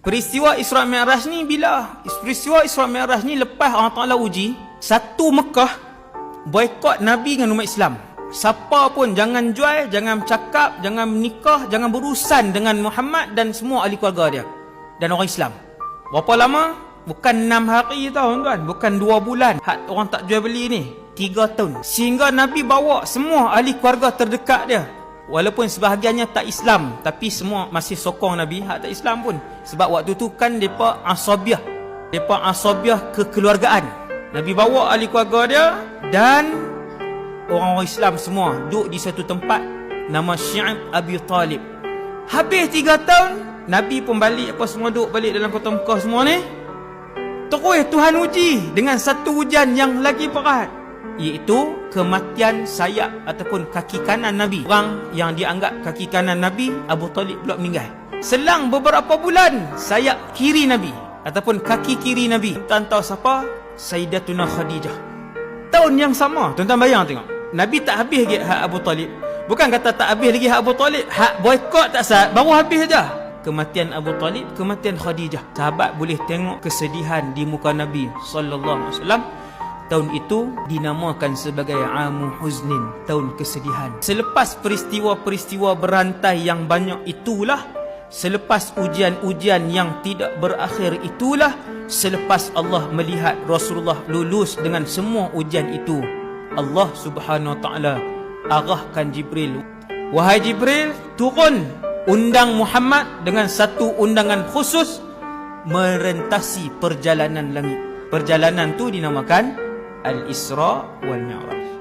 Peristiwa Isra' Mi'raj ni bila? Peristiwa Isra' Mi'raj ni lepas Allah Ta'ala uji satu Mekah boikot Nabi dengan umat Islam. Siapa pun jangan jual, jangan cakap, jangan menikah, jangan berurusan dengan Muhammad dan semua ahli keluarga dia dan orang Islam. Berapa lama? Bukan 6 hari tau tuan, bukan 2 bulan. Hak orang tak jual beli ni 3 tahun. Sehingga Nabi bawa semua ahli keluarga terdekat dia. Walaupun sebahagiannya tak Islam, tapi semua masih sokong Nabi hak tak Islam pun. Sebab waktu tu kan depa asabiah. Depa asabiah kekeluargaan. Nabi bawa ahli keluarga dia dan orang-orang Islam semua duduk di satu tempat nama Syi'ab Abi Talib. Habis 3 tahun, Nabi pun balik apa semua duduk balik dalam kota Mekah semua ni. Terus Tuhan uji dengan satu ujian yang lagi berat, iaitu kematian sayap ataupun kaki kanan Nabi. Orang yang dianggap kaki kanan Nabi, Abu Talib pula meninggal. Selang beberapa bulan, sayap kiri Nabi ataupun kaki kiri Nabi, tuan tahu siapa? Sayyidatuna Khadijah. Tahun yang sama, tuan-tuan bayang tengok. Nabi tak habis lagi hak Abu Talib. Bukan kata tak habis lagi hak Abu Talib, hak boikot tak sah, baru habis saja. Kematian Abu Talib, kematian Khadijah. Sahabat boleh tengok kesedihan di muka Nabi sallallahu alaihi wasallam. Tahun itu dinamakan sebagai Amu Huznin, tahun kesedihan. Selepas peristiwa-peristiwa berantai yang banyak itulah, selepas ujian-ujian yang tidak berakhir itulah, selepas Allah melihat Rasulullah lulus dengan semua ujian itu, Allah Subhanahu Wa Taala arahkan Jibril. Wahai Jibril, turun, undang Muhammad dengan satu undangan khusus merentasi perjalanan langit. Perjalanan tu dinamakan Al-Isra wal Mi'raj.